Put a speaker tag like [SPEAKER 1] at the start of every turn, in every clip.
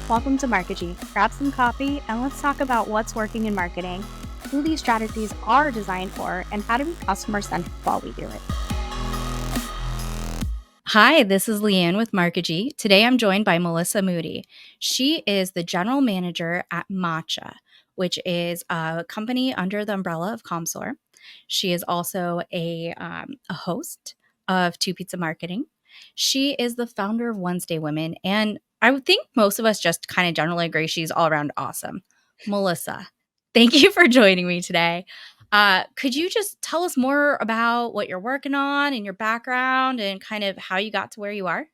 [SPEAKER 1] Welcome to Marketing. Grab some coffee and let's talk about what's working in marketing, who these strategies are designed for, and how to be customer-centric while we do it.
[SPEAKER 2] Hi, this is Leanne with Markegy. Today I'm joined by Melissa Moody. She is the general manager at Matcha, which is a company under the umbrella of Comsor. She is also a host of Two Pizza Marketing. She is the founder of Wednesday Women, and I would think most of us just kind of generally agree she's all around awesome. Melissa, thank you for joining me today. Could you just tell us more about what you're working on and your background and kind of how you got to where you are?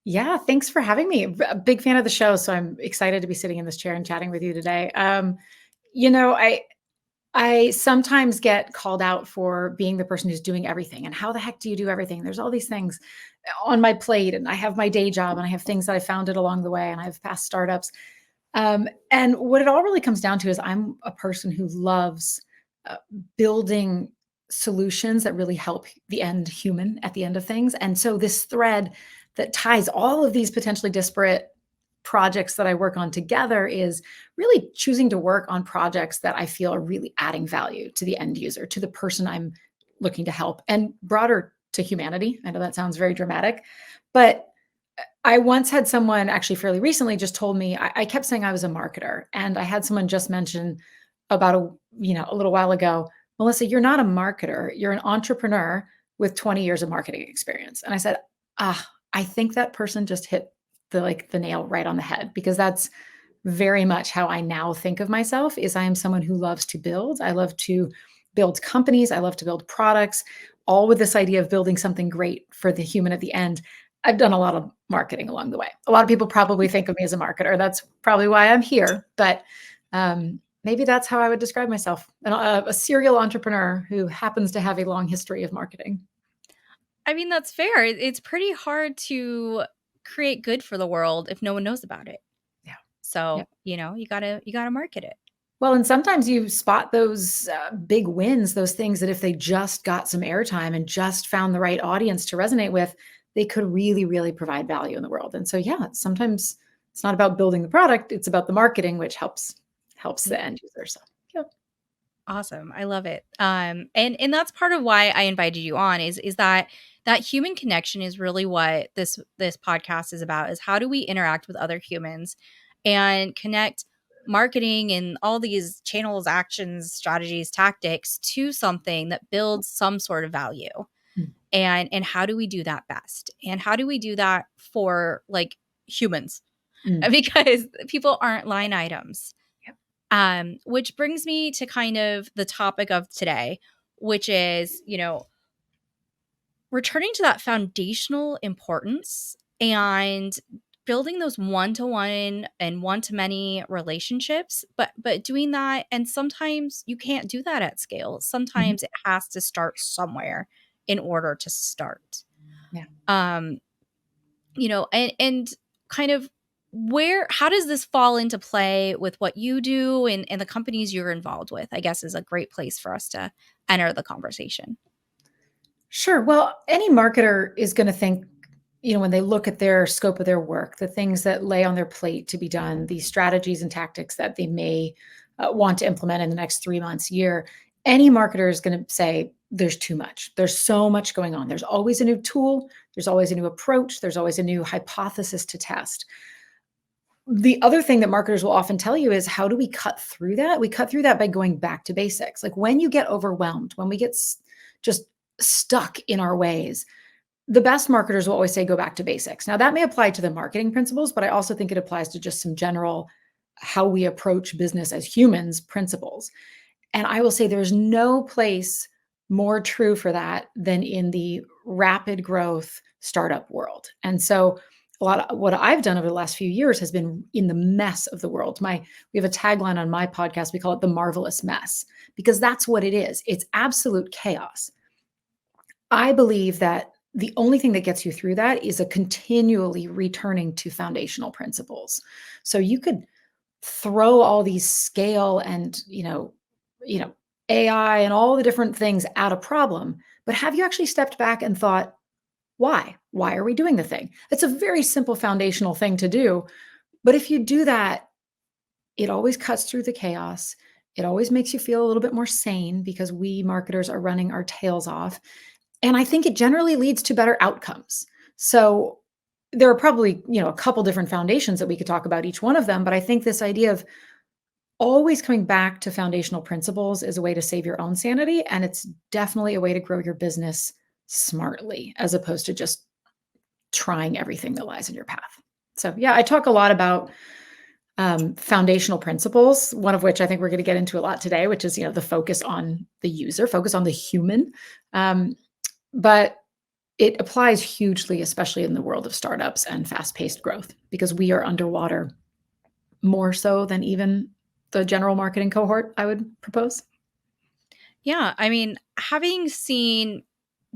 [SPEAKER 3] Yeah, thanks for having me. A big fan of the show, so I'm excited to be sitting in this chair and chatting with you today. You know, I sometimes get called out for being the person who's doing everything. And how the heck do you do everything? There's all these things on my plate, and I have my day job, and I have things that I founded along the way, and I have past startups. And what it all really comes down to is I'm a person who loves building solutions that really help the end human at the end of things. And so this thread that ties all of these potentially disparate projects that I work on together is really choosing to work on projects that I feel are really adding value to the end user, to the person I'm looking to help, and broader to humanity. I know that sounds very dramatic, but I once had someone actually fairly recently just told me I kept saying I was a marketer, and I had someone just mention about a little while ago, Melissa, you're not a marketer, you're an entrepreneur with 20 years of marketing experience. And I said, I think that person just hit the nail right on the head, because that's very much how I now think of myself. Is I am someone who loves to build. I love to build companies. I love to build products, all with this idea of building something great for the human at the end. I've done a lot of marketing along the way. A lot of people probably think of me as a marketer. That's probably why I'm here. But maybe that's how I would describe myself, a serial entrepreneur who happens to have a long history of marketing.
[SPEAKER 2] I mean, that's fair. It's pretty hard to create good for the world if no one knows about it.
[SPEAKER 3] Yeah.
[SPEAKER 2] So,
[SPEAKER 3] Yeah.
[SPEAKER 2] you gotta market it.
[SPEAKER 3] Well, and sometimes you spot those big wins, those things that if they just got some airtime and just found the right audience to resonate with, they could really, really provide value in the world. And so, yeah, sometimes it's not about building the product; it's about the marketing, which helps the end user. So, yeah.
[SPEAKER 2] Awesome. I love it. And that's part of why I invited you on is that human connection is really what this podcast is about, is how do we interact with other humans and connect marketing and all these channels, actions, strategies, tactics to something that builds some sort of value.
[SPEAKER 3] Mm.
[SPEAKER 2] And how do we do that best? And how do we do that for like humans?
[SPEAKER 3] Mm.
[SPEAKER 2] Because people aren't line items.
[SPEAKER 3] Yep.
[SPEAKER 2] Which brings me to kind of the topic of today, which is, returning to that foundational importance and building those one-to-one and one-to-many relationships, but doing that, and sometimes you can't do that at scale.
[SPEAKER 3] Mhm.
[SPEAKER 2] Sometimes it has to start somewhere in order to start.
[SPEAKER 3] Yeah.
[SPEAKER 2] Um, and kind of how does this fall into play with what you do and the companies you're involved with, I guess, is a great place for us to enter the conversation.
[SPEAKER 3] Sure. Well, any marketer is going to think, when they look at their scope of their work, the things that lay on their plate to be done, the strategies and tactics that they may want to implement in the next 3 months, year, any marketer is going to say, there's too much. There's so much going on. There's always a new tool. There's always a new approach. There's always a new hypothesis to test. The other thing that marketers will often tell you is, how do we cut through that? We cut through that by going back to basics. Like when you get overwhelmed, when we get just stuck in our ways, the best marketers will always say, go back to basics. Now, that may apply to the marketing principles, but I also think it applies to just some general how we approach business as humans principles. And I will say there's no place more true for that than in the rapid growth startup world. And so a lot of what I've done over the last few years has been in the mess of the world. We have a tagline on my podcast. We call it the marvelous mess, because that's what it is. It's absolute chaos. I believe that the only thing that gets you through that is a continually returning to foundational principles. So you could throw all these scale and, AI and all the different things at a problem, but have you actually stepped back and thought, why? Why are we doing the thing? It's a very simple foundational thing to do. But if you do that, it always cuts through the chaos. It always makes you feel a little bit more sane because we marketers are running our tails off. And I think it generally leads to better outcomes. So there are probably, a couple different foundations that we could talk about each one of them, but I think this idea of always coming back to foundational principles is a way to save your own sanity, and it's definitely a way to grow your business smartly as opposed to just trying everything that lies in your path. So, yeah, I talk a lot about foundational principles, one of which I think we're going to get into a lot today, which is, the focus on the user, focus on the human. But it applies hugely, especially in the world of startups and fast-paced growth, because we are underwater more so than even the general marketing cohort, I would propose.
[SPEAKER 2] Yeah, I mean, having seen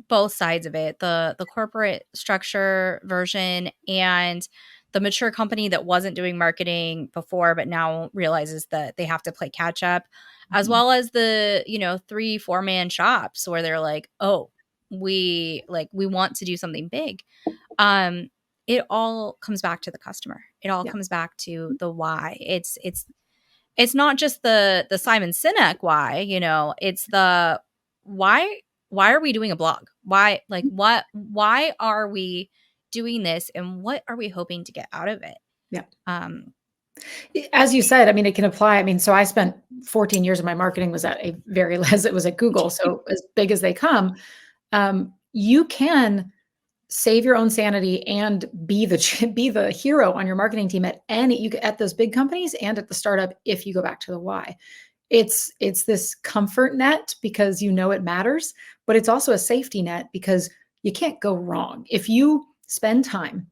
[SPEAKER 2] both sides of it, the corporate structure version and the mature company that wasn't doing marketing before but now realizes that they have to play catch up, as
[SPEAKER 3] Mhm.
[SPEAKER 2] well as the, 3-4 man shops where they're like, "Oh, we want to do something big." Um it all comes back to the customer. It all
[SPEAKER 3] Yeah.
[SPEAKER 2] comes back to the why. It's not just the Simon Sinek why, it's the why why are we doing a blog? Why are we doing this and what are we hoping to get out of it?
[SPEAKER 3] Yeah.
[SPEAKER 2] Um
[SPEAKER 3] As you said, I mean, it can apply. I mean, so I spent 14 years of my marketing was at a very as it was at Google, so as big as they come. You can save your own sanity and be the be the hero on your marketing team at at those big companies and at the startup if you go back to the why. It's this comfort net because it matters, but it's also a safety net because you can't go wrong. If you spend time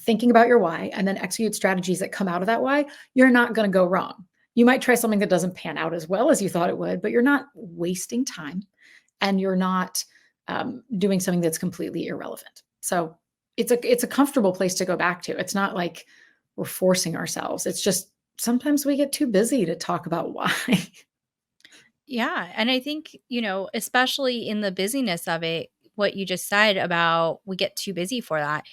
[SPEAKER 3] thinking about your why and then execute strategies that come out of that why, you're not going to go wrong. You might try something that doesn't pan out as well as you thought it would, but you're not wasting time and you're not doing something that's completely irrelevant. So it's a comfortable place to go back to. It's not like we're forcing ourselves. It's just sometimes we get too busy to talk about why.
[SPEAKER 2] yeah, and I think, especially in the busyness of it, what you just said about we get too busy for that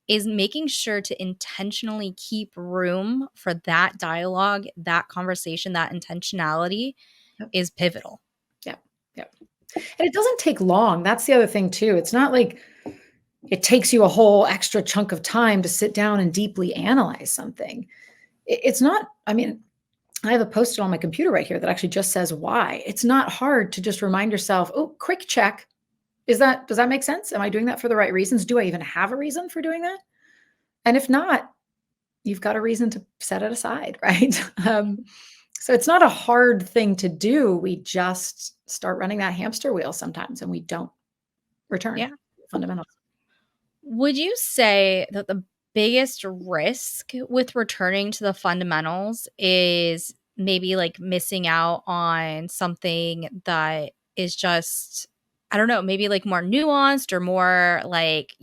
[SPEAKER 2] is making sure to intentionally keep room for that dialogue, that conversation, that intentionality
[SPEAKER 3] Yep.
[SPEAKER 2] is pivotal.
[SPEAKER 3] Yep. Yep. And it doesn't take long. That's the other thing too. It's not like it takes you a whole extra chunk of time to sit down and deeply analyze something. It's not, I mean, I have a post-it on my computer right here that actually just says why. It's not hard to just remind yourself, oh, quick check. Does that make sense? Am I doing that for the right reasons? Do I even have a reason for doing that? And if not, you've got a reason to set it aside, right? So it's not a hard thing to do. We just start running that hamster wheel sometimes and we don't return
[SPEAKER 2] Yeah.
[SPEAKER 3] fundamentals.
[SPEAKER 2] Would you say that the biggest risk with returning to the fundamentals is maybe like missing out on something that is just, I don't know, maybe like more nuanced or more like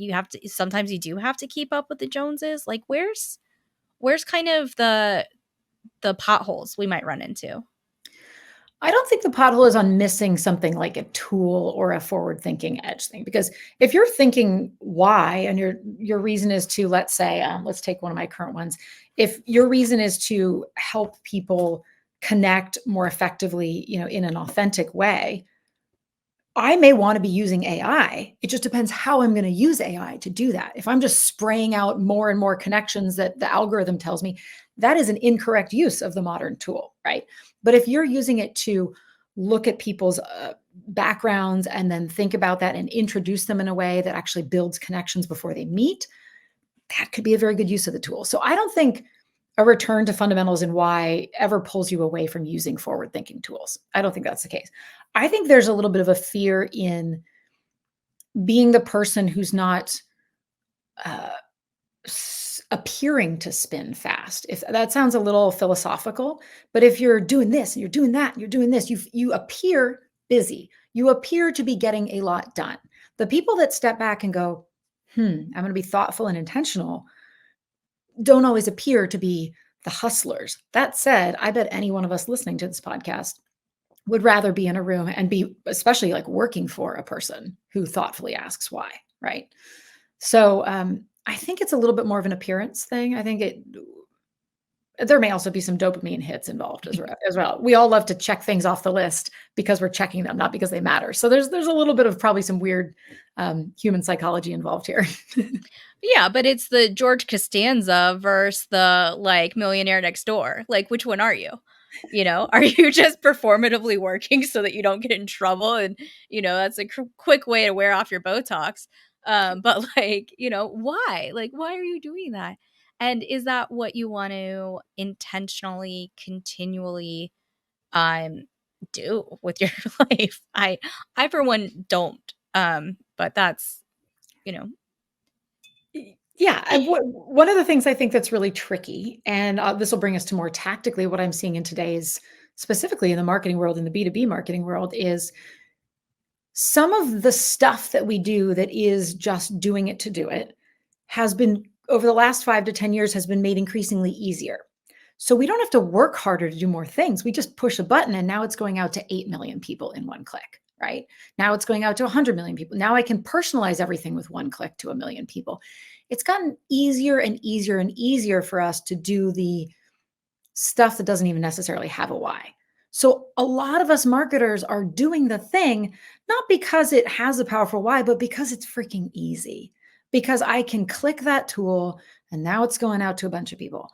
[SPEAKER 2] sometimes you do have to keep up with the Joneses? Like where's kind of the potholes we might run into?
[SPEAKER 3] I don't think the pothole is on missing something like a tool or a forward-thinking edge thing, because if you're thinking why and your reason is to, let's say, let's take one of my current ones. If your reason is to help people connect more effectively, in an authentic way, I may want to be using AI. It just depends how I'm going to use AI to do that. If I'm just spraying out more and more connections that the algorithm tells me, that is an incorrect use of the modern tool, right? But if you're using it to look at people's backgrounds and then think about that and introduce them in a way that actually builds connections before they meet, that could be a very good use of the tool. So I don't think a return to fundamentals and why ever pulls you away from using forward thinking tools. I don't think that's the case. I think there's a little bit of a fear in being the person who's not uh, appearing to spin fast. If that sounds a little philosophical, but if you're doing this and you're doing that, and you're doing this, you appear busy. You appear to be getting a lot done. The people that step back and go, I'm going to be thoughtful and intentional, don't always appear to be the hustlers. That said, I bet any one of us listening to this podcast would rather be in a room and be, especially like working for a person who thoughtfully asks why, right? So I think it's a little bit more of an appearance thing. I think there may also be some dopamine hits involved as well. We all love to check things off the list because we're checking them, not because they matter. So there's a little bit of probably some weird human psychology involved here.
[SPEAKER 2] Yeah, but it's the George Costanza versus the like millionaire next door. Like, which one are you? You know, are you just performatively working so that you don't get in trouble? And, you know, that's a quick way to wear off your Botox. But like, you know, why? Like, why are you doing that? And is that what you want to intentionally, continually do with your life? I for one don't. But that's, you know,
[SPEAKER 3] Yeah, one of the things I think that's really tricky, and this will bring us to more tactically what I'm seeing in today's, specifically in the marketing world, in the B2B marketing world, is some of the stuff that we do that is just doing it to do it has been, over the last 5 to 10 years, has been made increasingly easier. So we don't have to work harder to do more things. We just push a button and now it's going out to 8 million people in one click, right? Now it's going out to 100 million people. Now I can personalize everything with one click to a million people. It's gotten easier and easier and easier for us to do the stuff that doesn't even necessarily have a why. So a lot of us marketers are doing the thing, not because it has a powerful why, but because it's freaking easy. Because I can click that tool and now it's going out to a bunch of people.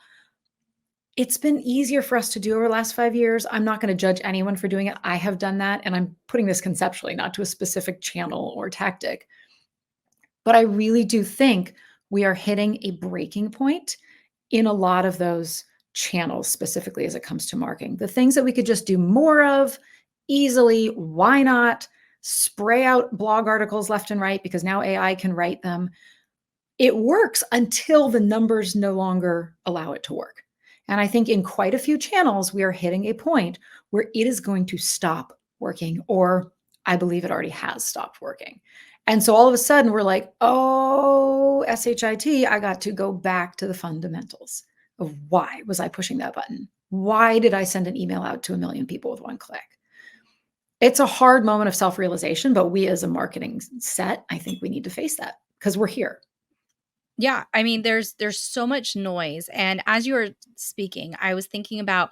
[SPEAKER 3] It's been easier for us to do over the last 5 years. I'm not going to judge anyone for doing it. I have done that. And I'm putting this conceptually, not to a specific channel or tactic. But I really do think we are hitting a breaking point in a lot of those channels, specifically as it comes to marketing. The things that we could just do more of easily, why not spray out blog articles left and right because now AI can write them. It works until the numbers no longer allow it to work. And I think in quite a few channels, we are hitting a point where it is going to stop working, or I believe it already has stopped working. And so all of a sudden we're like, oh, SHIT, I got to go back to the fundamentals of why was I pushing that button? Why did I send an email out to a million people with one click? It's a hard moment of self-realization, but we as a marketing set, I think we need to face that because we're here.
[SPEAKER 2] yeah, I mean, there's so much noise. And as you were speaking, I was thinking about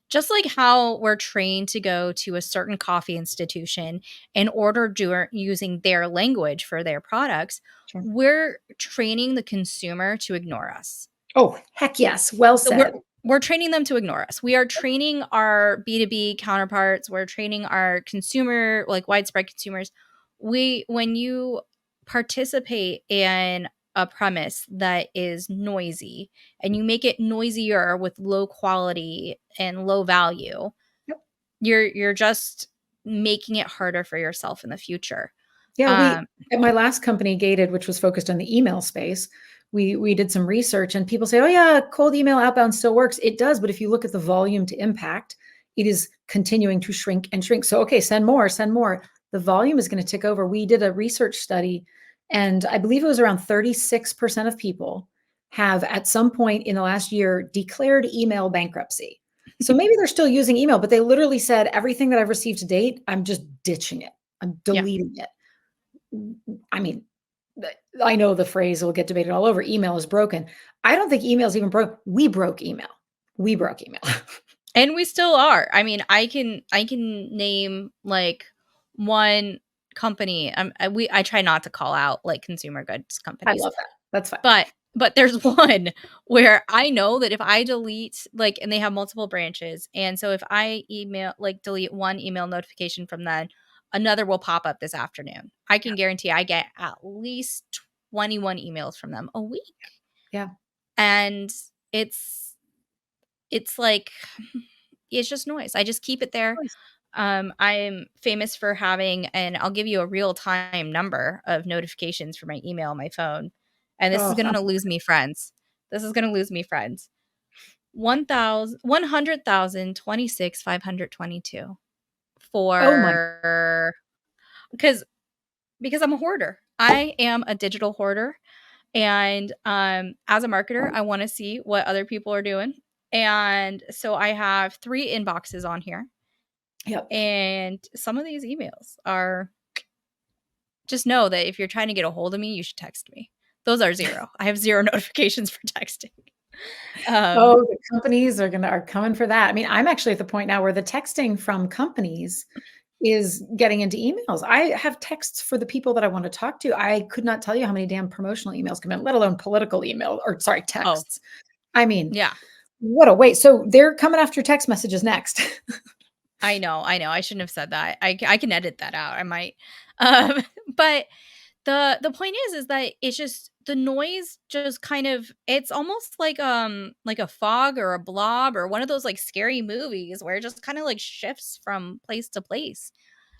[SPEAKER 2] just like how we're trained to go to a certain coffee institution in order to using their language for their products,
[SPEAKER 3] Sure.
[SPEAKER 2] we're training the consumer to ignore us.
[SPEAKER 3] Oh, heck yes. Well
[SPEAKER 2] So
[SPEAKER 3] said.
[SPEAKER 2] we're training them to ignore us. We are training our B2B counterparts. We're training our consumer, like widespread consumers. When you participate in a premise that is noisy and you make it noisier with low quality and low value,
[SPEAKER 3] Yep.
[SPEAKER 2] you're just making it harder for yourself in the future.
[SPEAKER 3] Yeah, we
[SPEAKER 2] Um,
[SPEAKER 3] at my last company, Gated, which was focused on the email space, we did some research and people say, oh yeah, cold email outbound still works. It does, but if you look at the volume to impact, it is continuing to shrink and shrink. So okay, send more, send more. The volume is going to tick over. We did a research study, and I believe it was around 36% of people have at some point in the last year declared email bankruptcy. So maybe they're still using email, but they literally said, everything that I've received to date, I'm just ditching it. I'm
[SPEAKER 2] yeah.
[SPEAKER 3] deleting it. I mean, I know the phrase will get debated all over. Email is broken. I don't think email is even broke. We broke email. We broke email.
[SPEAKER 2] And we still are. I mean, I can name like one company. I try not to call out like consumer goods
[SPEAKER 3] I
[SPEAKER 2] companies,
[SPEAKER 3] love that. That's fine.
[SPEAKER 2] but there's one where I know that if I delete like, and they have multiple branches, and so if I delete one email notification from them, another will pop up this afternoon. I can guarantee I get at least 21 emails from them a week,
[SPEAKER 3] Yeah.
[SPEAKER 2] and it's like it's just noise. I just keep it there. I'm famous for having, and I'll give you a real time number of notifications for my email on my phone. And this is
[SPEAKER 3] Oh,
[SPEAKER 2] going to lose me friends. This is going to lose me friends. 100,026,522
[SPEAKER 3] oh my.
[SPEAKER 2] for because I'm a hoarder. I am a digital hoarder. And as a marketer, I want to see what other people are doing. And so I have 3 inboxes on here.
[SPEAKER 3] Yep.
[SPEAKER 2] And some of these emails are, just know that if you're trying to get a hold of me, you should text me. Those are 0. I have 0 notifications for texting. Um,
[SPEAKER 3] Oh, the companies are coming for that. I mean, I'm actually at the point now where the texting from companies is getting into emails. I have texts for the people that I want to talk to. I could not tell you how many damn promotional emails come in, let alone political email or sorry,
[SPEAKER 2] oh,
[SPEAKER 3] texts. I mean,
[SPEAKER 2] yeah.
[SPEAKER 3] what a waste. So they're coming after text messages next.
[SPEAKER 2] I know, I know. I shouldn't have said that. I can edit that out. I might. Um, but the point is that it's just the noise just kind of it's almost like a fog or a blob or one of those like scary movies where it just kind of like shifts from place to place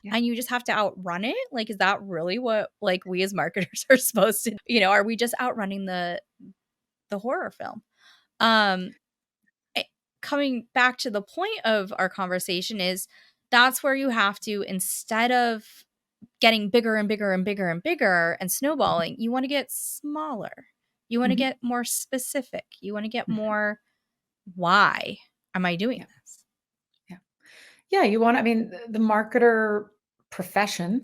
[SPEAKER 3] Yeah.
[SPEAKER 2] and you just have to outrun it. Like, is that really what like we as marketers are supposed to, are we just outrunning the horror film? Um eh, Coming back to the point of our conversation is that's where you have to, instead of getting bigger and bigger and bigger and bigger and snowballing, you want to get smaller. You want to
[SPEAKER 3] Mhm.
[SPEAKER 2] get more specific. You want to get
[SPEAKER 3] Mhm.
[SPEAKER 2] more, why am I doing
[SPEAKER 3] Yeah.
[SPEAKER 2] this?
[SPEAKER 3] Yeah. Yeah, you want I mean, the marketer profession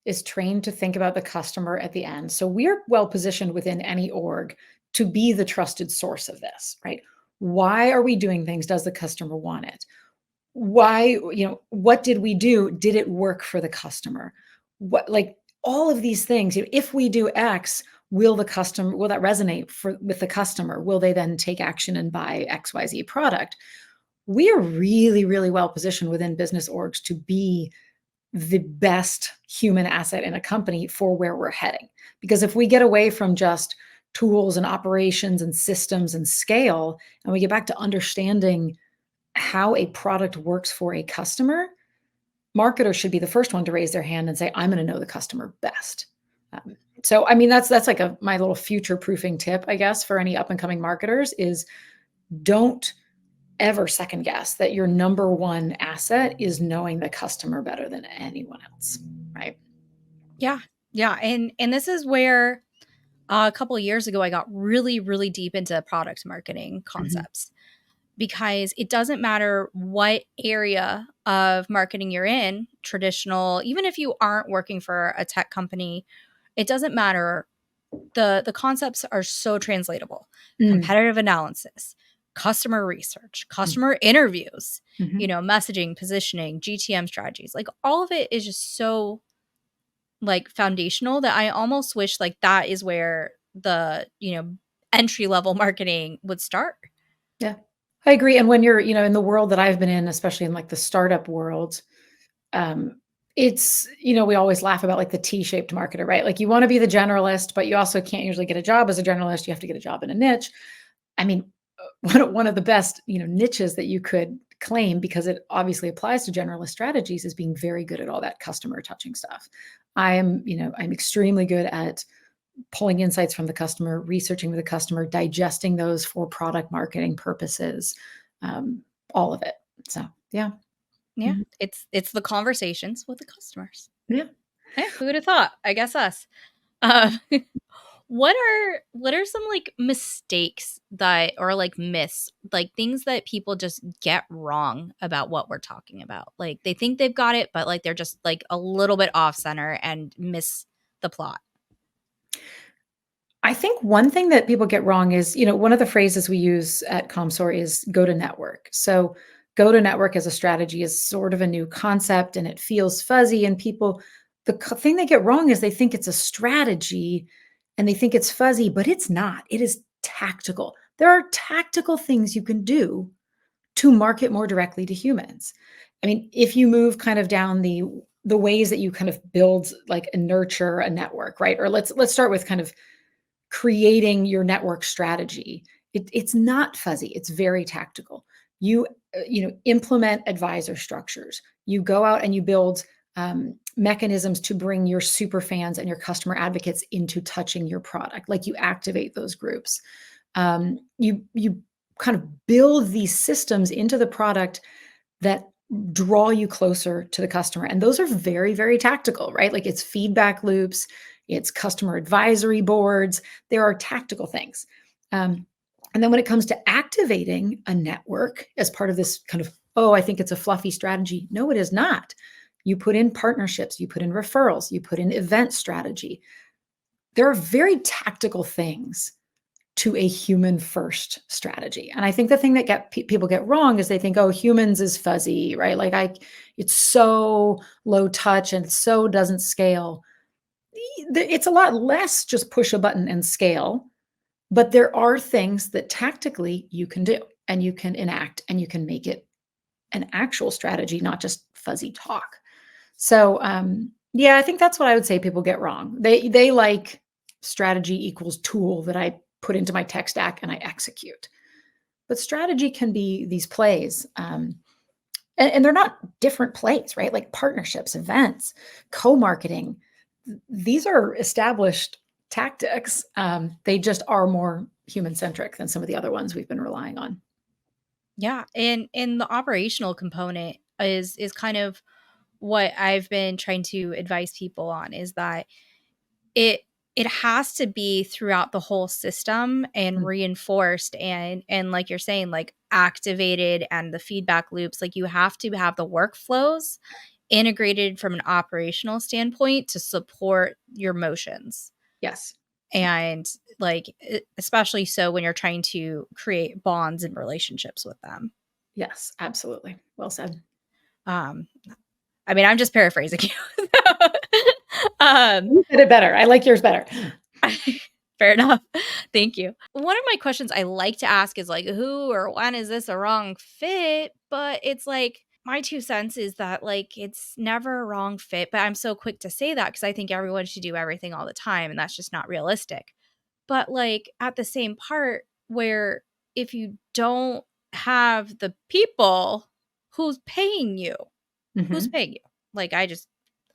[SPEAKER 3] is trained to think about the customer at the end. So we're well positioned within any org to be the trusted source of this, right? Why are we doing things? Does the customer want it? Why, what did we do? Did it work for the customer? What like all of these things, if we do X, will that resonate with the customer? Will they then take action and buy XYZ product? We are really, really well positioned within business orgs to be the best human asset in a company for where we're heading. Because if we get away from just tools and operations and systems and scale, and we get back to understanding how a product works for a customer, marketers should be the first one to raise their hand and say, "I'm going to know the customer best." So, I mean, that's like my little future proofing tip, I guess, for any up and coming marketers is don't ever second guess that your number one asset is knowing the customer better than anyone else, right?
[SPEAKER 2] Yeah. Yeah. And this is where a couple of years ago I got really, really deep into product marketing
[SPEAKER 3] Mhm.
[SPEAKER 2] concepts because it doesn't matter what area of marketing you're in, traditional, even if you aren't working for a tech company, it doesn't matter. The concepts are so translatable.
[SPEAKER 3] Mm,
[SPEAKER 2] Competitive analysis, customer research,
[SPEAKER 3] mm,
[SPEAKER 2] customer interviews,
[SPEAKER 3] mhm.
[SPEAKER 2] messaging, positioning, GTM strategies. Like all of it is just so like foundational that I almost wish like that is where the, entry level marketing would start.
[SPEAKER 3] Yeah, I agree. And when you're, in the world that I've been in, especially in like the startup world, um, it's, we always laugh about like the T-shaped marketer, right? Like you want to be the generalist, but you also can't usually get a job as a generalist. You have to get a job in a niche. I mean, one of the best, niches that you could claim because it obviously applies to generalist strategies is being very good at all that customer touching stuff. I'm extremely good at pulling insights from the customer, researching with the customer, digesting those for product marketing purposes, um, all of it. So, yeah.
[SPEAKER 2] Yeah,
[SPEAKER 3] Mhm.
[SPEAKER 2] it's the conversations with the customers.
[SPEAKER 3] Yeah.
[SPEAKER 2] Yeah, who would have thought? I guess us. Um, what are some like mistakes that or like myths, like things that people just get wrong about what we're talking about? Like they think they've got it, but like they're just like a little bit off center and miss the plot.
[SPEAKER 3] I think one thing that people get wrong is, one of the phrases we use at Comsor is go to network. So, go to network as a strategy is sort of a new concept and it feels fuzzy. And people, thing they get wrong is they think it's a strategy and they think it's fuzzy, but it's not. It is tactical. There are tactical things you can do to market more directly to humans. I mean, if you move kind of down the ways that you kind of build like and nurture a network, right? Or let's start with kind of creating your network strategy. It's not fuzzy. It's very tactical. You implement advisor structures. You go out and you build mechanisms to bring your super fans and your customer advocates into touching your product. Like you activate those groups. You kind of build these systems into the product that draw you closer to the customer. And those are very, very tactical, right? Like it's feedback loops, it's customer advisory boards. There are tactical things. And then when it comes to activating a network as part of this kind of, oh, I think it's a fluffy strategy. No, it is not. You put in partnerships, you put in referrals, you put in event strategy. There are very tactical things to a human first strategy. And I think the thing that people get wrong is they think, oh, humans is fuzzy, right? It's so low touch and so doesn't scale. It's a lot less just push a button and scale, but there are things that tactically you can do and you can enact and you can make it an actual strategy, not just fuzzy talk. So, yeah, I think that's what I would say people get wrong. They like strategy equals tool that I put into my tech stack and I execute. But strategy can be these plays, and they're not different plays, right? Like partnerships, events, co-marketing. These are established tactics. They just are more human-centric than some of the other ones we've been relying on.
[SPEAKER 2] Yeah, and the operational component is kind of what I've been trying to advise people on, is that it it has to be throughout the whole system and
[SPEAKER 3] Mm.
[SPEAKER 2] reinforced and like you're saying, like activated, and the feedback loops. Like you have to have the workflows integrated from an operational standpoint to support your motions.
[SPEAKER 3] Yes.
[SPEAKER 2] And like especially so when you're trying to create bonds and relationships with them.
[SPEAKER 3] Yes, absolutely. Well said.
[SPEAKER 2] Um I mean, I'm just paraphrasing you. um
[SPEAKER 3] You said it better. I like yours better.
[SPEAKER 2] Fair enough. Thank you. One of my questions I like to ask is like, who or when is this a wrong fit? But it's like, my 2 cents is that like it's never a wrong fit. But I'm so quick to say that because I think everyone should do everything all the time, and that's just not realistic. But like at the same part, where if you don't have the people, who's paying you? Who's
[SPEAKER 3] Mhm.
[SPEAKER 2] paying you? Like I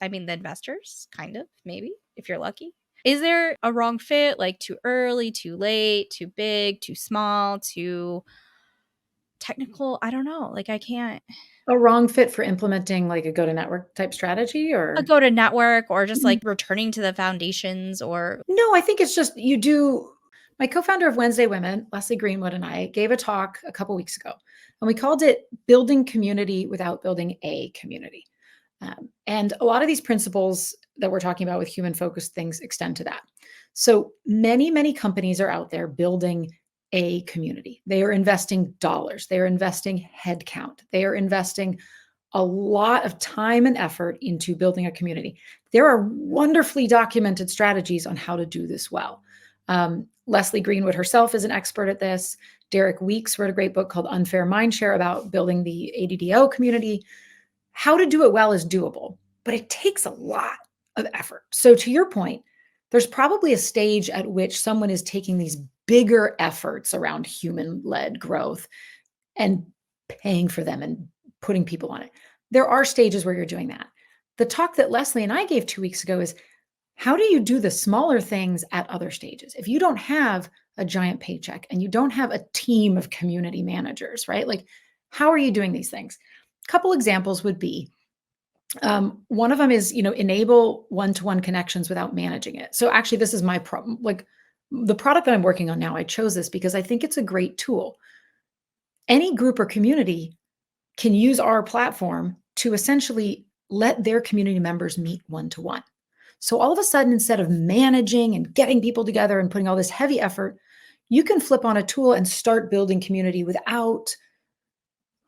[SPEAKER 2] mean, the investors, kind of, maybe, if you're lucky. Is there a wrong fit, like too early, too late, too big, too small, too technical? I don't know. Like I can't
[SPEAKER 3] A wrong fit for implementing like a go-to-network type strategy or
[SPEAKER 2] go to network, or just
[SPEAKER 3] Mhm.
[SPEAKER 2] like returning to the foundations, or
[SPEAKER 3] No, I think it's just you do my co-founder of Wednesday Women, Leslie Greenwood, and I gave a talk a couple weeks ago, and we called it Building Community Without Building a Community. And a lot of these principles that we're talking about with human focused things extend to that. So many, many companies are out there building a community. They are investing dollars, they are investing headcount, they are investing a lot of time and effort into building a community. There are wonderfully documented strategies on how to do this well. Leslie Greenwood herself is an expert at this. Derek Weeks wrote a great book called Unfair Mindshare about building the ADDO community. How to do it well is doable, but it takes a lot of effort. So, to your point, there's probably a stage at which someone is taking these bigger efforts around human led growth and paying for them and putting people on it. There are stages where you're doing that. The talk that Leslie and I gave 2 weeks ago is how do you do the smaller things at other stages? If you don't have a giant paycheck and you don't have a team of community managers, right? Like, how are you doing these things? A couple examples would be one of them is, enable one-to-one connections without managing it. So actually, this is my problem. Like the product that I'm working on now, I chose this because I think it's a great tool. Any group or community can use our platform to essentially let their community members meet one to one. So all of a sudden, instead of managing and getting people together and putting all this heavy effort, you can flip on a tool and start building community without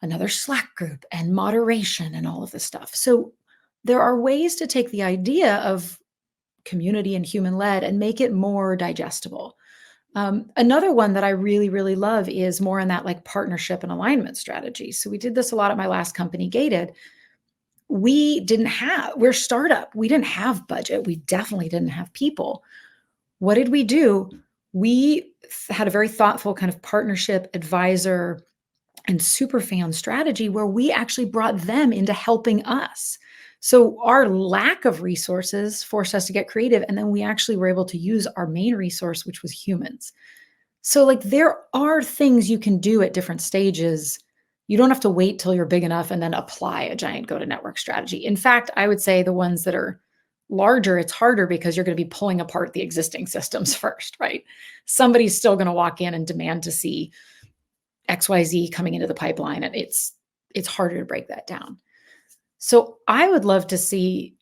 [SPEAKER 3] another Slack group and moderation and all of this stuff. So there are ways to take the idea of community and human led and make it more digestible. Another one that I really, really love is more in that like partnership and alignment strategy. So we did this a lot at my last company, Gated. We're startup. We didn't have budget. We definitely didn't have people. What did we do? We had a very thoughtful kind of partnership advisor and super fan strategy where we actually brought them into helping us. So our lack of resources forced us to get creative. And then we actually were able to use our main resource, which was humans. So, like, there are things you can do at different stages. You don't have to wait till you're big enough and then apply a giant go to network strategy. In fact, I would say the ones that are larger, it's harder because you're going to be pulling apart the existing systems first, right? Somebody's still going to walk in and demand to see XYZ coming into the pipeline, and it's harder to break that down. So I would love to see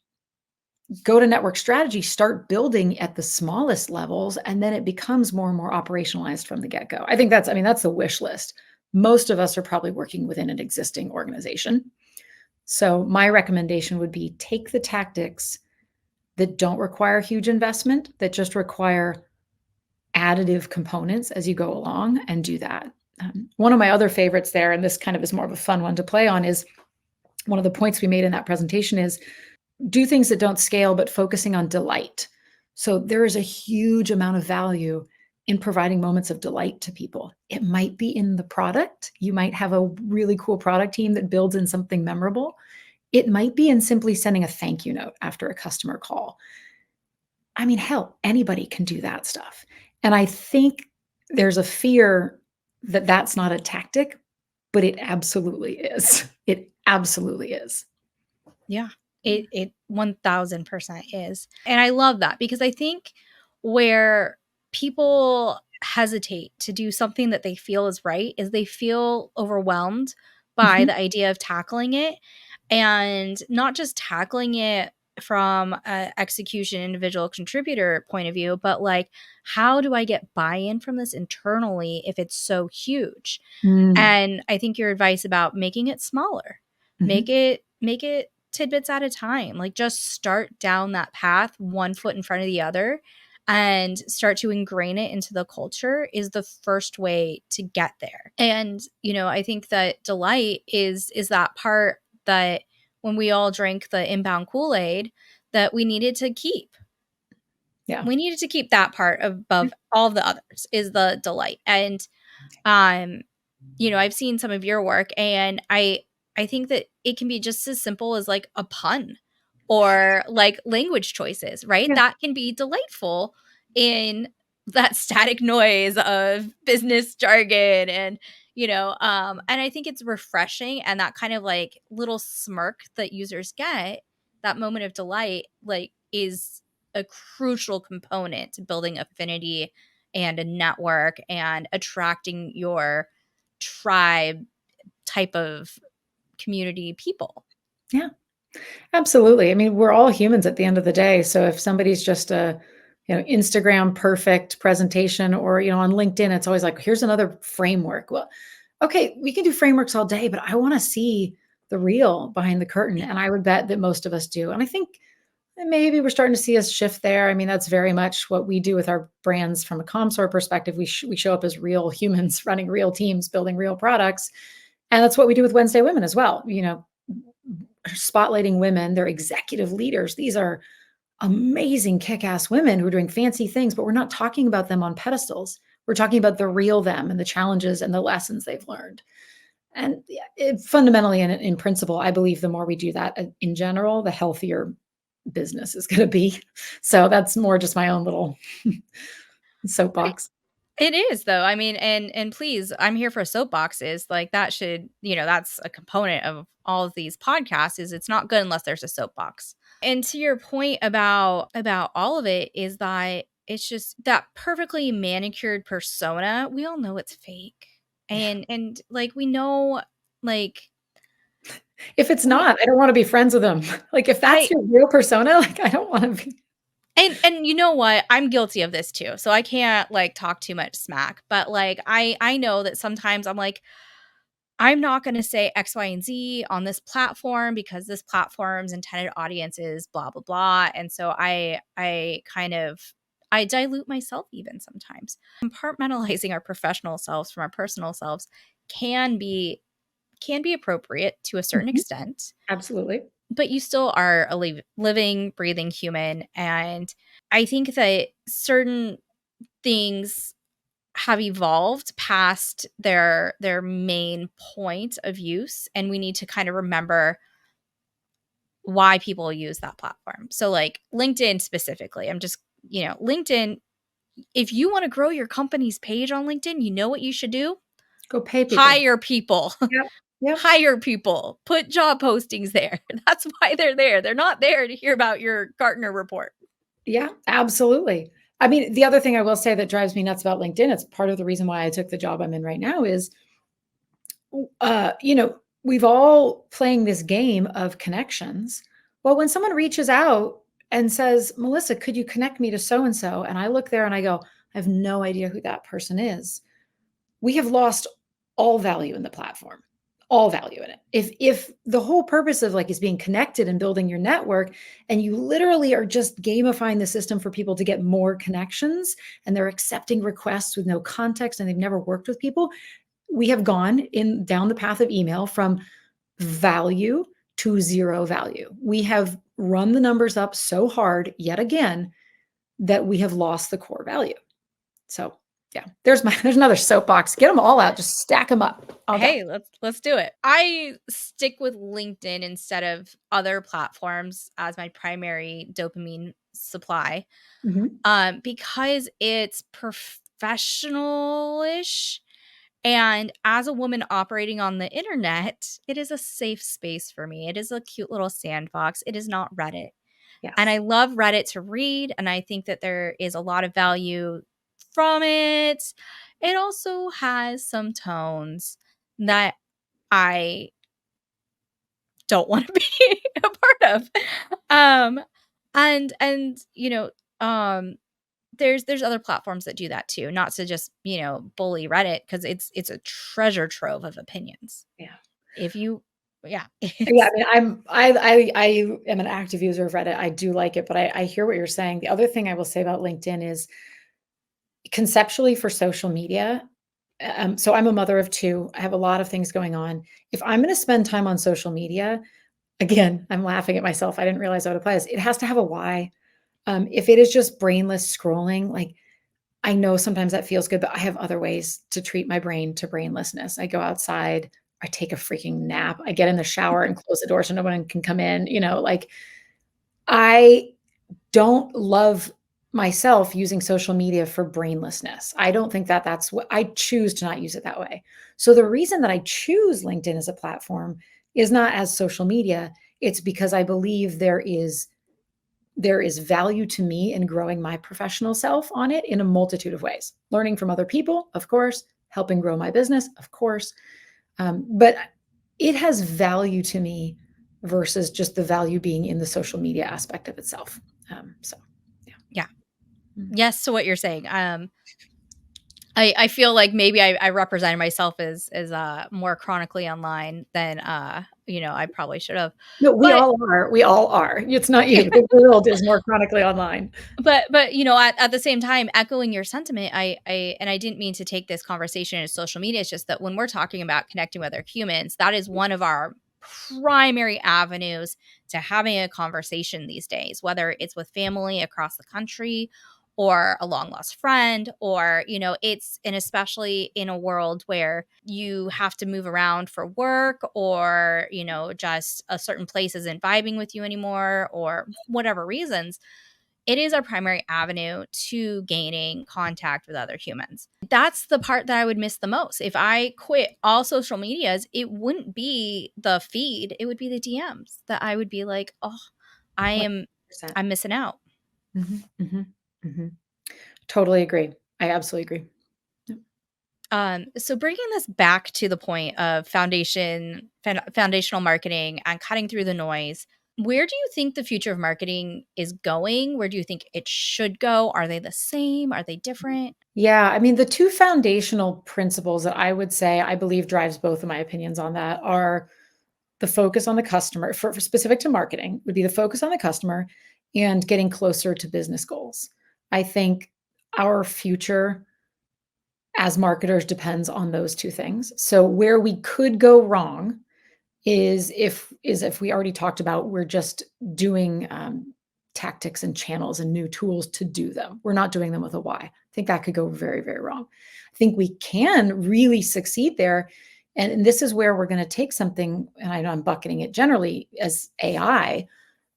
[SPEAKER 3] go to network strategy, start building at the smallest levels, and then it becomes more and more operationalized from the get-go. I think that's the wish list. Most of us are probably working within an existing organization. So my recommendation would be take the tactics that don't require huge investment, that just require additive components as you go along, and do that. One of my other favorites there, and this kind of is more of a fun one to play on, is one of the points we made in that presentation is do things that don't scale, but focusing on delight. So there is a huge amount of value in providing moments of delight to people. It might be in the product. You might have a really cool product team that builds in something memorable. It might be in simply sending a thank you note after a customer call. I mean, hell, anybody can do that stuff. And I think there's a fear that that's not a tactic, but it absolutely is. It absolutely is.
[SPEAKER 2] Yeah, it 1000% is. And I love that because I think where people hesitate to do something that they feel is right is they feel overwhelmed by
[SPEAKER 3] Mhm.
[SPEAKER 2] the idea of tackling it, and not just tackling it from a execution individual contributor point of view, but like, how do I get buy-in from this internally if it's so huge?
[SPEAKER 3] Mm.
[SPEAKER 2] And I think your advice about making it smaller,
[SPEAKER 3] Mhm.
[SPEAKER 2] make it tidbits at a time. Like, just start down that path, one foot in front of the other, and start to ingrain it into the culture is the first way to get there. And, I think that delight is that part that when we all drank the inbound Kool-Aid that we needed to keep.
[SPEAKER 3] Yeah.
[SPEAKER 2] We needed to keep that part above all of the others, is the delight. And um I've seen some of your work, and I think that it can be just as simple as like a pun or like language choices, right?
[SPEAKER 3] Yeah.
[SPEAKER 2] That can be delightful in that static noise of business jargon, and I think it's refreshing, and that kind of like little smirk that users get, that moment of delight, like, is a crucial component to building affinity and a network and attracting your tribe type of community people.
[SPEAKER 3] Yeah. Absolutely. I mean, we're all humans at the end of the day. So if somebody's just a, Instagram perfect presentation, or, on LinkedIn, it's always like, here's another framework. Well, okay, we can do frameworks all day, but I want to see the real behind the curtain. And I would bet that most of us do. And I think maybe we're starting to see us shift there. I mean, that's very much what we do with our brands from a ComSort perspective. We show up as real humans running real teams, building real products. And that's what we do with Wednesday Women as well. Spotlighting women, they're executive leaders. These are amazing kick-ass women who are doing fancy things, but we're not talking about them on pedestals. We're talking about the real them and the challenges and the lessons they've learned. And fundamentally, in principle, I believe the more we do that in general, the healthier business is going to be. So that's more just my own little
[SPEAKER 2] Right.
[SPEAKER 3] soapbox.
[SPEAKER 2] It is, though. I mean, and please, I'm here for soapboxes. Like, that should, that's a component of all of these podcasts, is it's not good unless there's a soapbox. And to your point about all of it, is that it's just that perfectly manicured persona. We all know it's fake.
[SPEAKER 3] Yeah.
[SPEAKER 2] And like, we know, like,
[SPEAKER 3] If it's
[SPEAKER 2] we
[SPEAKER 3] not, I don't want to be friends with them. Like if that's
[SPEAKER 2] I
[SPEAKER 3] your real persona, like I don't want to be.
[SPEAKER 2] and you know what? I'm guilty of this too. So I can't like talk too much smack, but like, I know that sometimes I'm like, I'm not going to say X, Y, and Z on this platform because this platform's intended audience is blah blah blah. And so I kind of, I dilute myself even sometimes. Compartmentalizing our professional selves from our personal selves can be appropriate to a certain
[SPEAKER 3] Mhm.
[SPEAKER 2] extent,
[SPEAKER 3] Absolutely.
[SPEAKER 2] but you still are a living, breathing human. And I think that certain things have evolved past their main point of use, and we need to kind of remember why people use that platform. So like LinkedIn specifically, I'm just, LinkedIn, if you want to grow your company's page on LinkedIn, you know what you should do?
[SPEAKER 3] Go pay people.
[SPEAKER 2] Hire people.
[SPEAKER 3] Yep. Yep.
[SPEAKER 2] Hire people. Put job postings there. That's why they're there. They're not there to hear about your Gartner report.
[SPEAKER 3] Yeah, absolutely. I mean, the other thing I will say that drives me nuts about LinkedIn, it's part of the reason why I took the job I'm in right now is, we've all playing this game of connections. Well, when someone reaches out, and says, Melissa, could you connect me to so-and-so? And I look there and I go, I have no idea who that person is. We have lost all value in the platform, all value in it. If the whole purpose of like is being connected and building your network, and you literally are just gamifying the system for people to get more connections, and they're accepting requests with no context and they've never worked with people, we have gone in down the path of email from value to zero value. We have run the numbers up so hard yet again that we have lost the core value. So yeah, there's another soapbox. Get them all out. Just stack them up.
[SPEAKER 2] Hey, let's do it. I stick with LinkedIn instead of other platforms as my primary dopamine supply, because it's professional-ish. And as a woman operating on the internet, it is a safe space for me. It is a cute little sandbox. It is not Reddit.
[SPEAKER 3] Yes.
[SPEAKER 2] And I love Reddit to read, and I think that there is a lot of value from it. It also has some tones that I don't want to be a part of. And you know, there's other platforms that do that too, not to just, bully Reddit, because it's a treasure trove of opinions.
[SPEAKER 3] Yeah.
[SPEAKER 2] If you yeah.
[SPEAKER 3] Yeah, I mean, I am an active user of Reddit. I do like it, but I hear what you're saying. The other thing I will say about LinkedIn is conceptually for social media. So I'm a mother of two. I have a lot of things going on. If I'm going to spend time on social media, again, I'm laughing at myself. I didn't realize I would apply this. It has to have a why. If it is just brainless scrolling, like I know sometimes that feels good, but I have other ways to treat my brain to brainlessness. I go outside, I take a freaking nap, I get in the shower and close the door so no one can come in, like I don't love myself using social media for brainlessness. I don't think that that's what I choose to not use it that way. So the reason that I choose LinkedIn as a platform is not as social media, it's because I believe there is value to me in growing my professional self on it in a multitude of ways. Learning from other people, of course, helping grow my business, of course. But it has value to me versus just the value being in the social media aspect of itself. So, yeah.
[SPEAKER 2] Yeah.
[SPEAKER 3] Mhm.
[SPEAKER 2] Yes, to what you're saying. I feel like maybe I represented myself as more chronically online than I probably should have.
[SPEAKER 3] No, we
[SPEAKER 2] But
[SPEAKER 3] all are. We all are. It's not you. The world is more chronically online.
[SPEAKER 2] but at the same time, echoing your sentiment, I didn't mean to take this conversation as social media. It's just that when we're talking about connecting with other humans, that is one of our primary avenues to having a conversation these days, whether it's with family across the country or a long lost friend, or and especially in a world where you have to move around for work, or just a certain place isn't vibing with you anymore, or whatever reasons, it is our primary avenue to gaining contact with other humans. That's the part that I would miss the most. If I quit all social medias, it wouldn't be the feed, it would be the DMs that I would be like, oh, I'm
[SPEAKER 3] 100%.
[SPEAKER 2] missing out.
[SPEAKER 3] Mhm, mhm, mhm. Totally agree. I absolutely agree. Yep.
[SPEAKER 2] So bringing this back to the point of foundational marketing and cutting through the noise, where do you think the future of marketing is going? Where do you think it should go? Are they the same? Are they different?
[SPEAKER 3] Yeah, I mean, the two foundational principles that I would say I believe drives both of my opinions on that are the focus on the customer for specific to marketing would be the focus on the customer and getting closer to business goals. I think our future as marketers depends on those two things. So where we could go wrong is if we already talked about we're just doing tactics and channels and new tools to do them. We're not doing them with a why. I think that could go very, very wrong. I think we can really succeed there. And this is where we're going to take something, and I know I'm bucketing it generally as AI,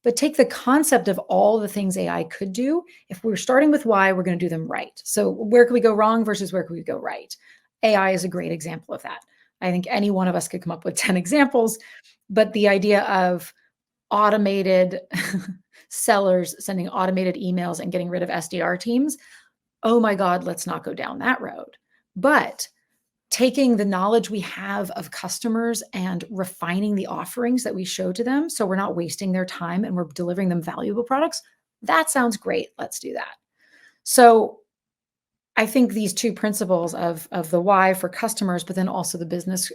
[SPEAKER 3] but take the concept of all the things AI could do. If we're starting with why, we're going to do them right. So where could we go wrong versus where could we go right? AI is a great example of that. I think any one of us could come up with 10 examples, but the idea of automated sellers sending automated emails and getting rid of SDR teams, oh my God, let's not go down that road. But taking the knowledge we have of customers and refining the offerings that we show to them so we're not wasting their time and we're delivering them valuable products, That sounds great. Let's do that. So I think these two principles of the why for customers, but then also the business,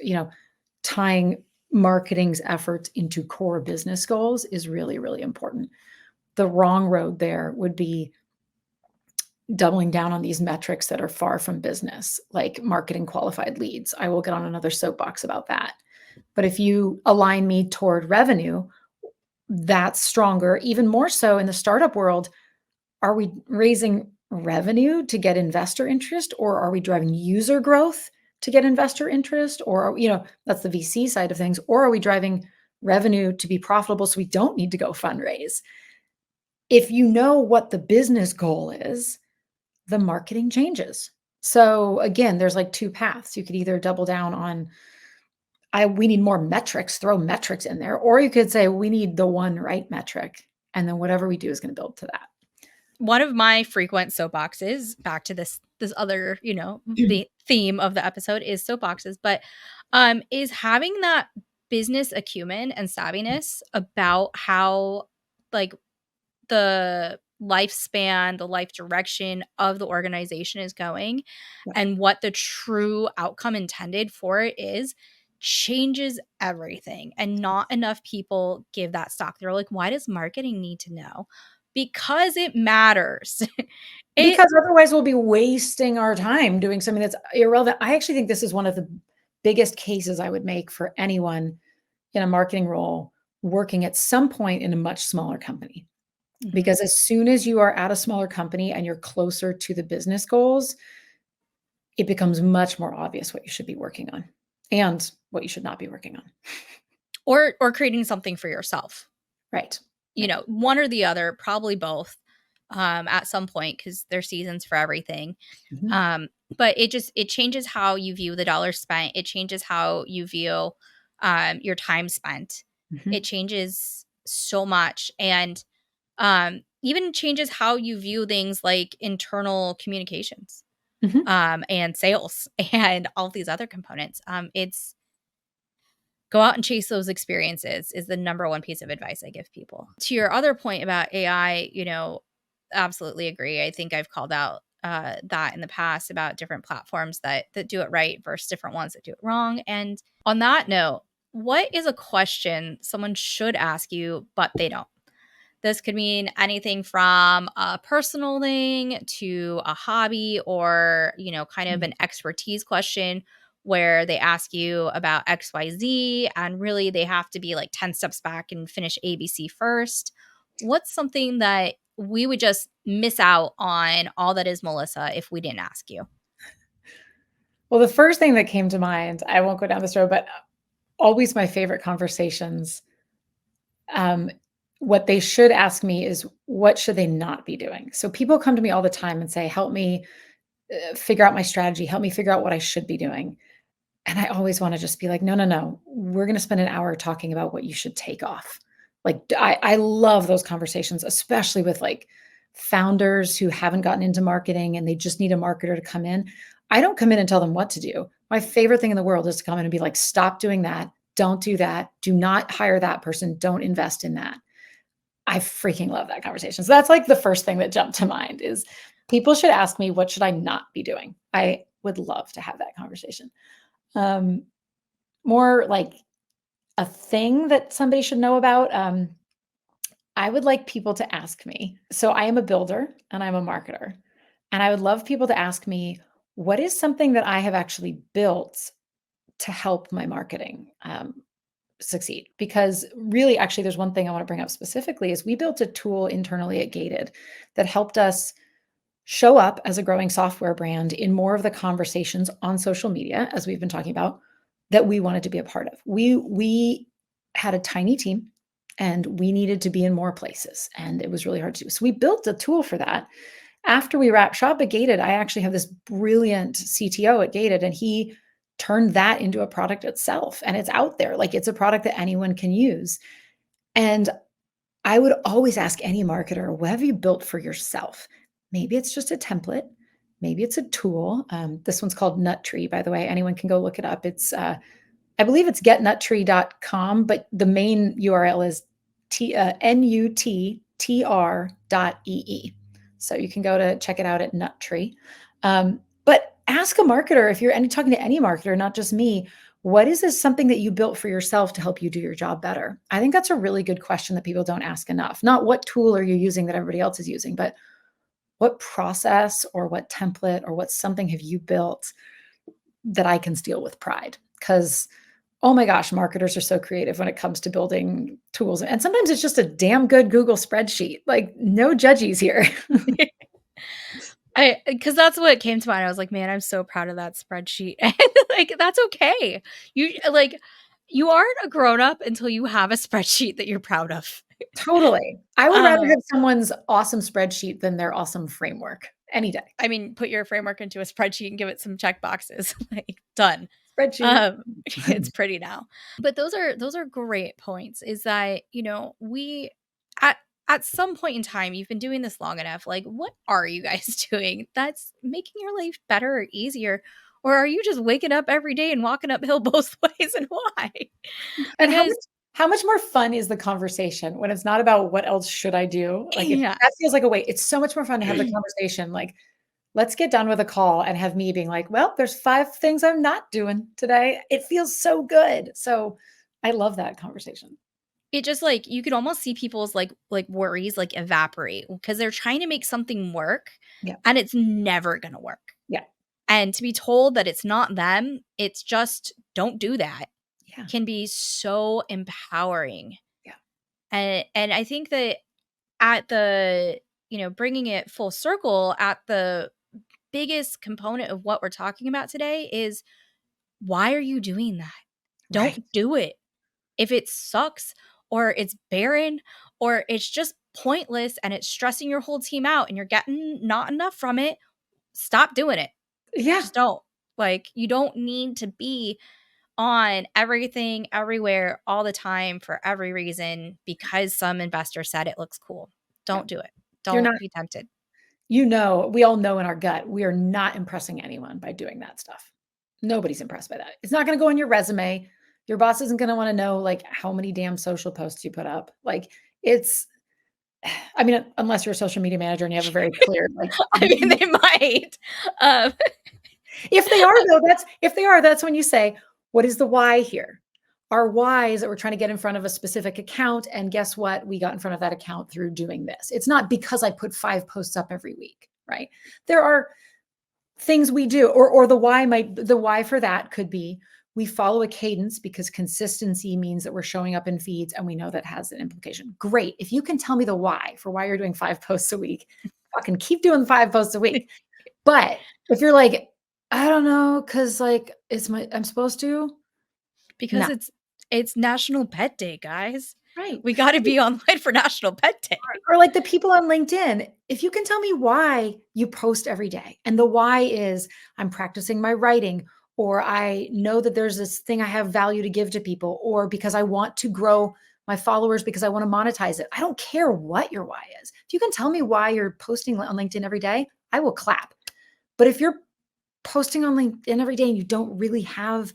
[SPEAKER 3] tying marketing's efforts into core business goals is really, really important. The wrong road there would be doubling down on these metrics that are far from business, like marketing qualified leads. I will get on another soapbox about that. But if you align me toward revenue, that's stronger. Even more so in the startup world, are we raising revenue to get investor interest, or are we driving user growth to get investor interest? Or, that's the VC side of things. Or are we driving revenue to be profitable so we don't need to go fundraise? If you know what the business goal is, the marketing changes. So again, there's like two paths. You could either double down on we need more metrics, throw metrics in there, or you could say we need the one right metric, and then whatever we do is going to build to that.
[SPEAKER 2] One of my frequent soapboxes, back to this other, the theme of the episode is soapboxes, but is having that business acumen and savviness about how, like, the lifespan, the life direction of the organization is going, and what the true outcome intended for it is, changes everything. And not enough people give that stock. They're like, why does marketing need to know? Because it matters.
[SPEAKER 3] Because otherwise we'll be wasting our time doing something that's irrelevant. I actually think this is one of the biggest cases I would make for anyone in a marketing role working at some point in a much smaller company. Mm-hmm. Because as soon as you are at a smaller company and you're closer to the business goals, it becomes much more obvious what you should be working on and what you should not be working on.
[SPEAKER 2] Or creating something for yourself.
[SPEAKER 3] Right.
[SPEAKER 2] One or the other, probably both, at some point, because there's seasons for everything. Mm-hmm. But it changes how you view the dollar spent. It changes how you view your time spent. Mm-hmm. It changes so much. And even changes how you view things like internal communications, mm-hmm. And sales and all these other components. It's go out and chase those experiences is the number one piece of advice I give people. To your other point about AI, absolutely agree. I think I've called out that in the past about different platforms that do it right versus different ones that do it wrong. And on that note, what is a question someone should ask you, but they don't? This could mean anything from a personal thing to a hobby, or, kind of an expertise question where they ask you about XYZ and really they have to be like 10 steps back and finish ABC first. What's something that we would just miss out on all that is Melissa if we didn't ask you?
[SPEAKER 3] Well, the first thing that came to mind, I won't go down this road, but always my favorite conversations, what they should ask me is, what should they not be doing? So people come to me all the time and say, help me figure out my strategy, help me figure out what I should be doing. And I always want to just be like, no. We're going to spend an hour talking about what you should take off. Like, I love those conversations, especially with like founders who haven't gotten into marketing and they just need a marketer to come in. I don't come in and tell them what to do. My favorite thing in the world is to come in and be like, stop doing that. Don't do that. Do not hire that person. Don't invest in that. I freaking love that conversation. So that's like the first thing that jumped to mind is people should ask me, what should I not be doing? I would love to have that conversation. More like a thing that somebody should know about. I would like people to ask me. So I am a builder and I'm a marketer. And I would love people to ask me, what is something that I have actually built to help my marketing succeed? Because really, actually, there's one thing I want to bring up specifically is we built a tool internally at Gated that helped us show up as a growing software brand in more of the conversations on social media, as we've been talking about, that we wanted to be a part of. We had a tiny team and we needed to be in more places, and it was really hard to do. So we built a tool for that. After we wrapped shop at Gated, I actually have this brilliant CTO at Gated, and he turned that into a product itself. And it's out there. Like, it's a product that anyone can use. And I would always ask any marketer, what have you built for yourself? Maybe it's just a template. Maybe it's a tool. This one's called Nuttree, by the way. Anyone can go look it up. It's, I believe it's getnuttree.com, but the main URL is nuttree.com. So you can go to check it out at Nuttree. But ask a marketer, if you're talking to any marketer, not just me, what is this something that you built for yourself to help you do your job better? I think that's a really good question that people don't ask enough. Not what tool are you using that everybody else is using, but what process or what template or what something have you built that I can steal with pride? Because oh my gosh, marketers are so creative when it comes to building tools. And sometimes it's just a damn good Google spreadsheet. Like, no judgies here.
[SPEAKER 2] Because that's what came to mind. I was like, man, I'm so proud of that spreadsheet. And like, that's okay. You aren't a grown up until you have a spreadsheet that you're proud of.
[SPEAKER 3] Totally. I would rather
[SPEAKER 2] Um,
[SPEAKER 3] have someone's awesome spreadsheet than their awesome framework any day.
[SPEAKER 2] I mean, put your framework into a spreadsheet and give it some check boxes. Like, done.
[SPEAKER 3] Spreadsheet.
[SPEAKER 2] It's pretty now. But those are great points. Is that, we at at some point in time, you've been doing this long enough. Like, what are you guys doing that's making your life better or easier? Or are you just waking up every day and walking uphill both ways, and why?
[SPEAKER 3] And
[SPEAKER 2] Because
[SPEAKER 3] how much more fun is the conversation when it's not about what else should I do? Like, if
[SPEAKER 2] yeah.
[SPEAKER 3] that feels like a way, it's so much more fun to have the conversation. Like, let's get done with a call and have me being like, well, there's 5 things I'm not doing today. It feels so good. So I love that conversation.
[SPEAKER 2] It just, like, you could almost see people's, like, worries, like, evaporate because they're trying to make something work,
[SPEAKER 3] Yeah.
[SPEAKER 2] and it's never gonna work.
[SPEAKER 3] Yeah.
[SPEAKER 2] And to be told that it's not them, it's just, "Don't do that,"
[SPEAKER 3] Yeah.
[SPEAKER 2] can be so empowering.
[SPEAKER 3] Yeah.
[SPEAKER 2] And I think that at the bringing it full circle, at the biggest component of what we're talking about today is, why are you doing that?
[SPEAKER 3] Right.
[SPEAKER 2] Don't do it. If it sucks or it's barren or it's just pointless and it's stressing your whole team out and you're getting not enough from it, stop doing it.
[SPEAKER 3] Yeah.
[SPEAKER 2] Just don't. Like, you don't need to be on everything, everywhere, all the time for every reason because some investor said it looks cool.
[SPEAKER 3] Yeah.
[SPEAKER 2] Don't do it.
[SPEAKER 3] You're
[SPEAKER 2] Don't
[SPEAKER 3] not,
[SPEAKER 2] be tempted.
[SPEAKER 3] we all know in our gut, we are not impressing anyone by doing that stuff. Nobody's impressed by that. It's not going to go on your resume. Your boss isn't going to want to know like how many damn social posts you put up. Like, it's, I mean, unless you're a social media manager and you have a very clear, like,
[SPEAKER 2] I mean, they might. Um,
[SPEAKER 3] if they are though, that's when you say, what is the why here? Our why is that we're trying to get in front of a specific account. And guess what? We got in front of that account through doing this. It's not because I put 5 posts up every week, right? There are things we do, or the why for that could be we follow a cadence because consistency means that we're showing up in feeds and we know that has an implication. Great. If you can tell me the why for why you're doing 5 posts a week, fucking keep doing 5 posts a week. But if you're like, I don't know, because like I'm supposed to.
[SPEAKER 2] because
[SPEAKER 3] No.
[SPEAKER 2] it's National Pet Day, guys.
[SPEAKER 3] Right.
[SPEAKER 2] We got to be online for National Pet Day.
[SPEAKER 3] Or like the people on LinkedIn, if you can tell me why you post every day, and the why is I'm practicing my writing, or I know that there's this thing I have value to give to people, or because I want to grow my followers because I want to monetize it. I don't care what your why is. If you can tell me why you're posting on LinkedIn every day, I will clap. But if you're posting on LinkedIn every day and you don't really have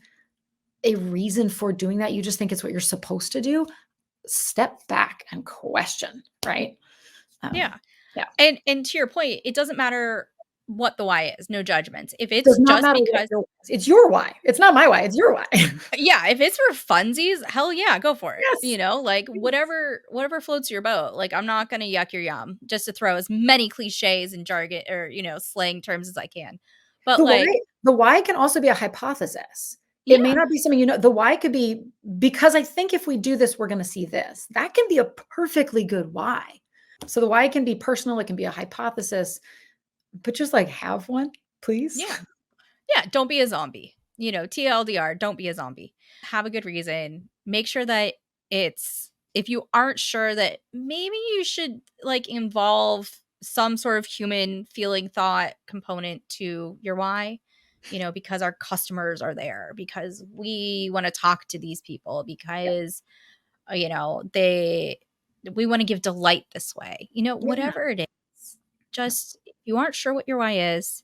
[SPEAKER 3] a reason for doing that, you just think it's what you're supposed to do, step back and question, right?
[SPEAKER 2] Yeah.
[SPEAKER 3] Yeah.
[SPEAKER 2] And to your point, it doesn't matter what the why is, no judgments. If
[SPEAKER 3] Does
[SPEAKER 2] it's
[SPEAKER 3] not
[SPEAKER 2] just
[SPEAKER 3] matter what
[SPEAKER 2] because
[SPEAKER 3] it's your why. It's not my why, it's your why.
[SPEAKER 2] yeah, if it's for funsies, hell yeah, go for it.
[SPEAKER 3] Yes.
[SPEAKER 2] Like whatever floats your boat. Like, I'm not gonna yuck your yum just to throw as many cliches and jargon or slang terms as I can. But
[SPEAKER 3] The why
[SPEAKER 2] like,
[SPEAKER 3] the why can also be a hypothesis. It may
[SPEAKER 2] yeah,
[SPEAKER 3] not be something the why could be because I think if we do this, we're gonna see this. That can be a perfectly good why. So the why can be personal, it can be a hypothesis, but just like have one, please.
[SPEAKER 2] yeah, yeah. Don't be a zombie. TLDR, don't be a zombie. Have a good reason. Make sure that it's if you aren't sure that maybe you should like involve some sort of human feeling thought component to your why, because our customers are there, because we want to talk to these people,
[SPEAKER 3] Yeah.
[SPEAKER 2] because they we want to give delight this way.
[SPEAKER 3] Yeah.
[SPEAKER 2] Whatever it is. Just if you aren't sure what your why is,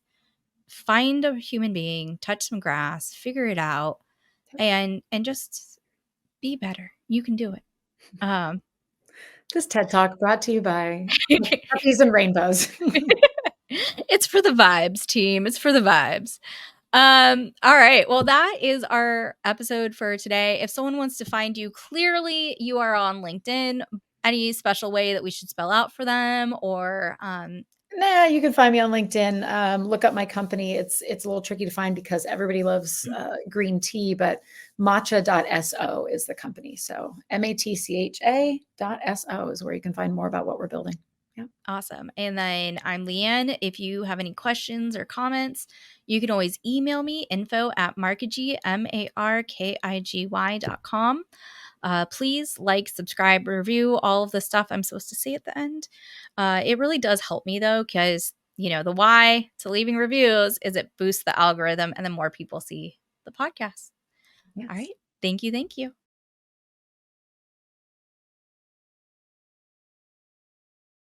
[SPEAKER 2] find a human being, touch some grass, figure it out, and just be better. You can do it. Um,
[SPEAKER 3] This TED Talk brought to you by puppies and rainbows.
[SPEAKER 2] It's for the vibes, team. It's for the vibes. All right. Well, that is our episode for today. If someone wants to find you, clearly you are on LinkedIn. Any special way that we should spell out for them, or
[SPEAKER 3] Nah, you can find me on LinkedIn. Look up my company. It's a little tricky to find because everybody loves green tea, but matcha.so is the company. So matcha.so is where you can find more about what we're building. Yeah.
[SPEAKER 2] Awesome. And then I'm Leanne. If you have any questions or comments, you can always email me info@markigy, markigy.com. Please like, subscribe, review, all of the stuff I'm supposed to say at the end. It really does help me though, because the why to leaving reviews is it boosts the algorithm and then more people see the podcast.
[SPEAKER 3] Yes.
[SPEAKER 2] All right. Thank you. Thank you.